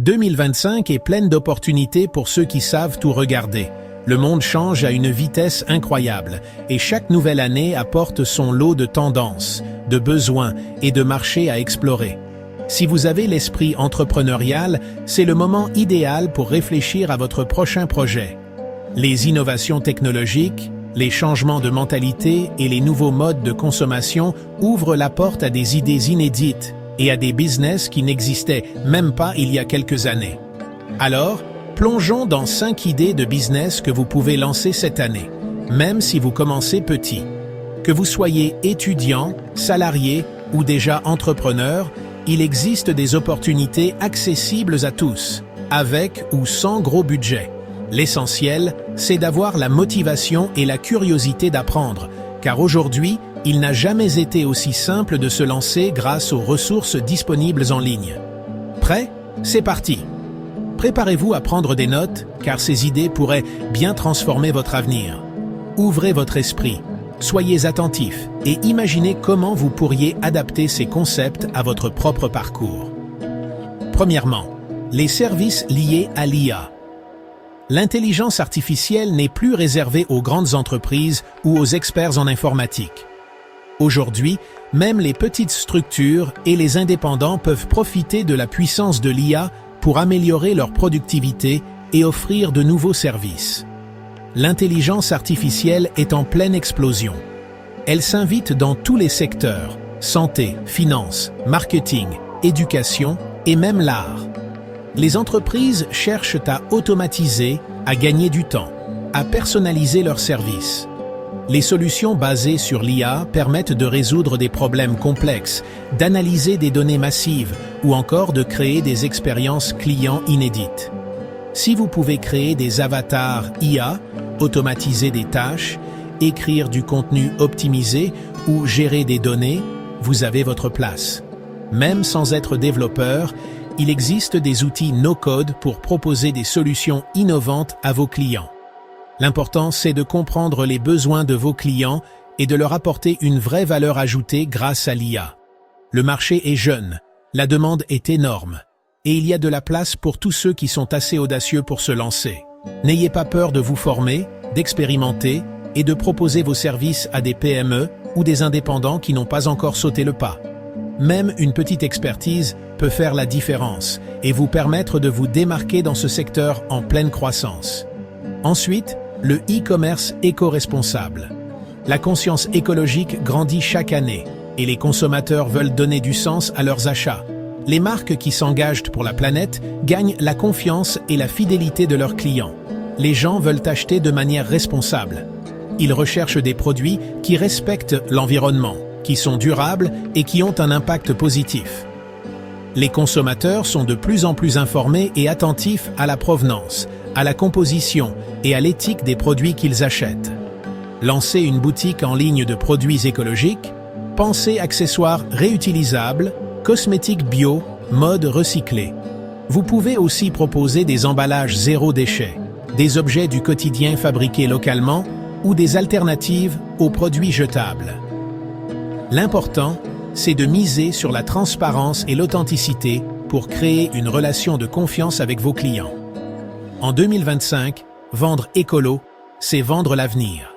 2025 est pleine d'opportunités pour ceux qui savent tout regarder. Le monde change à une vitesse incroyable et chaque nouvelle année apporte son lot de tendances, de besoins et de marchés à explorer. Si vous avez l'esprit entrepreneurial, c'est le moment idéal pour réfléchir à votre prochain projet. Les innovations technologiques, les changements de mentalité et les nouveaux modes de consommation ouvrent la porte à des idées inédites et à des business qui n'existaient même pas il y a quelques années. Alors, plongeons dans 5 idées de business que vous pouvez lancer cette année, même si vous commencez petit. Que vous soyez étudiant, salarié ou déjà entrepreneur, il existe des opportunités accessibles à tous, avec ou sans gros budget. L'essentiel, c'est d'avoir la motivation et la curiosité d'apprendre, car aujourd'hui, il n'a jamais été aussi simple de se lancer grâce aux ressources disponibles en ligne. Prêt? C'est parti! Préparez-vous à prendre des notes, car ces idées pourraient bien transformer votre avenir. Ouvrez votre esprit, soyez attentifs et imaginez comment vous pourriez adapter ces concepts à votre propre parcours. Premièrement, les services liés à l'IA. L'intelligence artificielle n'est plus réservée aux grandes entreprises ou aux experts en informatique. Aujourd'hui, même les petites structures et les indépendants peuvent profiter de la puissance de l'IA pour améliorer leur productivité et offrir de nouveaux services. L'intelligence artificielle est en pleine explosion. Elle s'invite dans tous les secteurs, santé, finance, marketing, éducation et même l'art. Les entreprises cherchent à automatiser, à gagner du temps, à personnaliser leurs services. Les solutions basées sur l'IA permettent de résoudre des problèmes complexes, d'analyser des données massives ou encore de créer des expériences clients inédites. Si vous pouvez créer des avatars IA, automatiser des tâches, écrire du contenu optimisé ou gérer des données, vous avez votre place. Même sans être développeur, il existe des outils no-code pour proposer des solutions innovantes à vos clients. L'important, c'est de comprendre les besoins de vos clients et de leur apporter une vraie valeur ajoutée grâce à l'IA. Le marché est jeune, la demande est énorme, et il y a de la place pour tous ceux qui sont assez audacieux pour se lancer. N'ayez pas peur de vous former, d'expérimenter et de proposer vos services à des PME ou des indépendants qui n'ont pas encore sauté le pas. Même une petite expertise peut faire la différence et vous permettre de vous démarquer dans ce secteur en pleine croissance. Ensuite, le e-commerce éco-responsable. La conscience écologique grandit chaque année et les consommateurs veulent donner du sens à leurs achats. Les marques qui s'engagent pour la planète gagnent la confiance et la fidélité de leurs clients. Les gens veulent acheter de manière responsable. Ils recherchent des produits qui respectent l'environnement, qui sont durables et qui ont un impact positif. Les consommateurs sont de plus en plus informés et attentifs à la provenance, à la composition et à l'éthique des produits qu'ils achètent. Lancez une boutique en ligne de produits écologiques, pensez accessoires réutilisables, cosmétiques bio, mode recyclé. Vous pouvez aussi proposer des emballages zéro déchet, des objets du quotidien fabriqués localement ou des alternatives aux produits jetables. L'important, c'est de miser sur la transparence et l'authenticité pour créer une relation de confiance avec vos clients. En 2025, vendre écolo, c'est vendre l'avenir.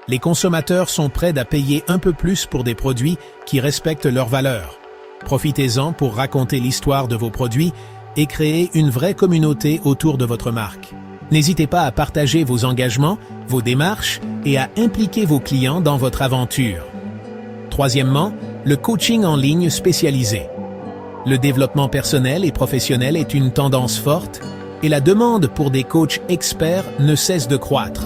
Les consommateurs sont prêts à payer un peu plus pour des produits qui respectent leurs valeurs. Profitez-en pour raconter l'histoire de vos produits et créer une vraie communauté autour de votre marque. N'hésitez pas à partager vos engagements, vos démarches et à impliquer vos clients dans votre aventure. Troisièmement, le coaching en ligne spécialisé. Le développement personnel et professionnel est une tendance forte et la demande pour des coachs experts ne cesse de croître.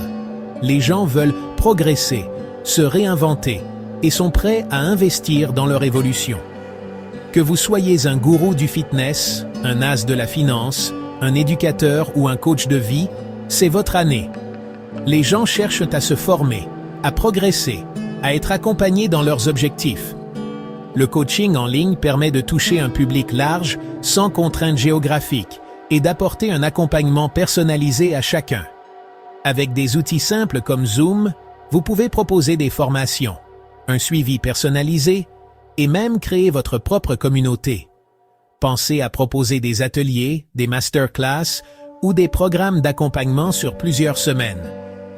Les gens veulent progresser, se réinventer et sont prêts à investir dans leur évolution. Que vous soyez un gourou du fitness, un as de la finance, un éducateur ou un coach de vie, c'est votre année. Les gens cherchent à se former, à progresser, à être accompagnés dans leurs objectifs. Le coaching en ligne permet de toucher un public large, sans contraintes géographiques, et d'apporter un accompagnement personnalisé à chacun. Avec des outils simples comme Zoom, vous pouvez proposer des formations, un suivi personnalisé et même créer votre propre communauté. Pensez à proposer des ateliers, des masterclass ou des programmes d'accompagnement sur plusieurs semaines.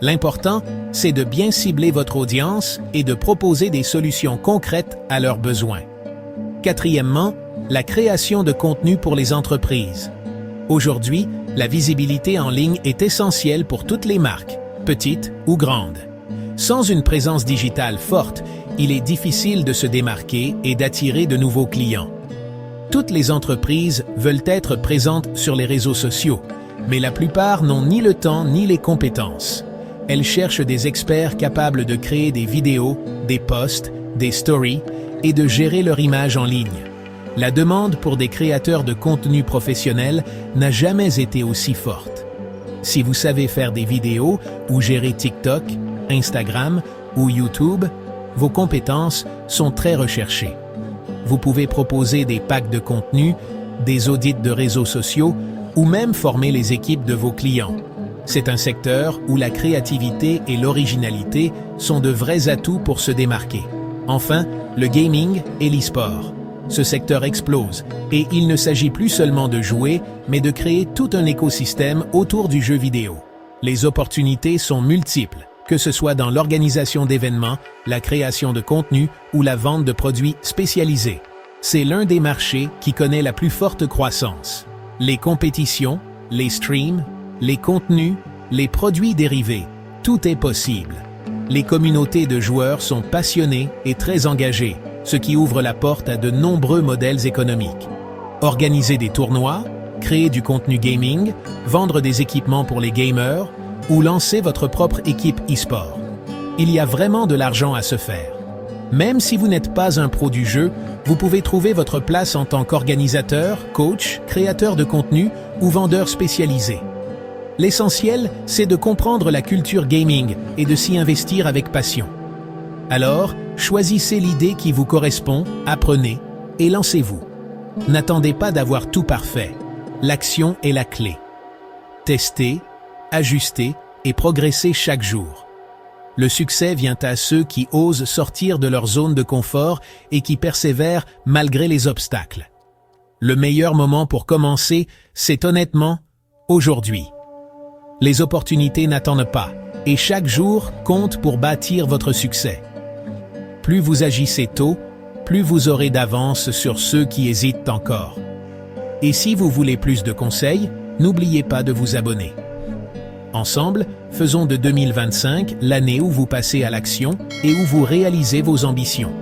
L'important, c'est de bien cibler votre audience et de proposer des solutions concrètes à leurs besoins. Quatrièmement, la création de contenu pour les entreprises. Aujourd'hui, la visibilité en ligne est essentielle pour toutes les marques, petites ou grandes. Sans une présence digitale forte, il est difficile de se démarquer et d'attirer de nouveaux clients. Toutes les entreprises veulent être présentes sur les réseaux sociaux, mais la plupart n'ont ni le temps ni les compétences. Elles cherchent des experts capables de créer des vidéos, des posts, des stories et de gérer leur image en ligne. La demande pour des créateurs de contenu professionnels n'a jamais été aussi forte. Si vous savez faire des vidéos ou gérer TikTok, Instagram ou YouTube, vos compétences sont très recherchées. Vous pouvez proposer des packs de contenu, des audits de réseaux sociaux ou même former les équipes de vos clients. C'est un secteur où la créativité et l'originalité sont de vrais atouts pour se démarquer. Enfin, le gaming et l'e-sport. Ce secteur explose et il ne s'agit plus seulement de jouer, mais de créer tout un écosystème autour du jeu vidéo. Les opportunités sont multiples, que ce soit dans l'organisation d'événements, la création de contenu ou la vente de produits spécialisés. C'est l'un des marchés qui connaît la plus forte croissance. Les compétitions, les streams, les contenus, les produits dérivés, tout est possible. Les communautés de joueurs sont passionnées et très engagées, ce qui ouvre la porte à de nombreux modèles économiques. Organiser des tournois, créer du contenu gaming, vendre des équipements pour les gamers ou lancer votre propre équipe e-sport. Il y a vraiment de l'argent à se faire. Même si vous n'êtes pas un pro du jeu, vous pouvez trouver votre place en tant qu'organisateur, coach, créateur de contenu ou vendeur spécialisé. L'essentiel, c'est de comprendre la culture gaming et de s'y investir avec passion. Alors, choisissez l'idée qui vous correspond, apprenez et lancez-vous. N'attendez pas d'avoir tout parfait. L'action est la clé. Testez, ajustez et progressez chaque jour. Le succès vient à ceux qui osent sortir de leur zone de confort et qui persévèrent malgré les obstacles. Le meilleur moment pour commencer, c'est honnêtement aujourd'hui. Les opportunités n'attendent pas et chaque jour compte pour bâtir votre succès. Plus vous agissez tôt, plus vous aurez d'avance sur ceux qui hésitent encore. Et si vous voulez plus de conseils, n'oubliez pas de vous abonner. Ensemble, faisons de 2025 l'année où vous passez à l'action et où vous réalisez vos ambitions.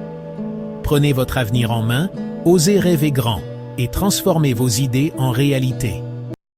Prenez votre avenir en main, osez rêver grand et transformez vos idées en réalité.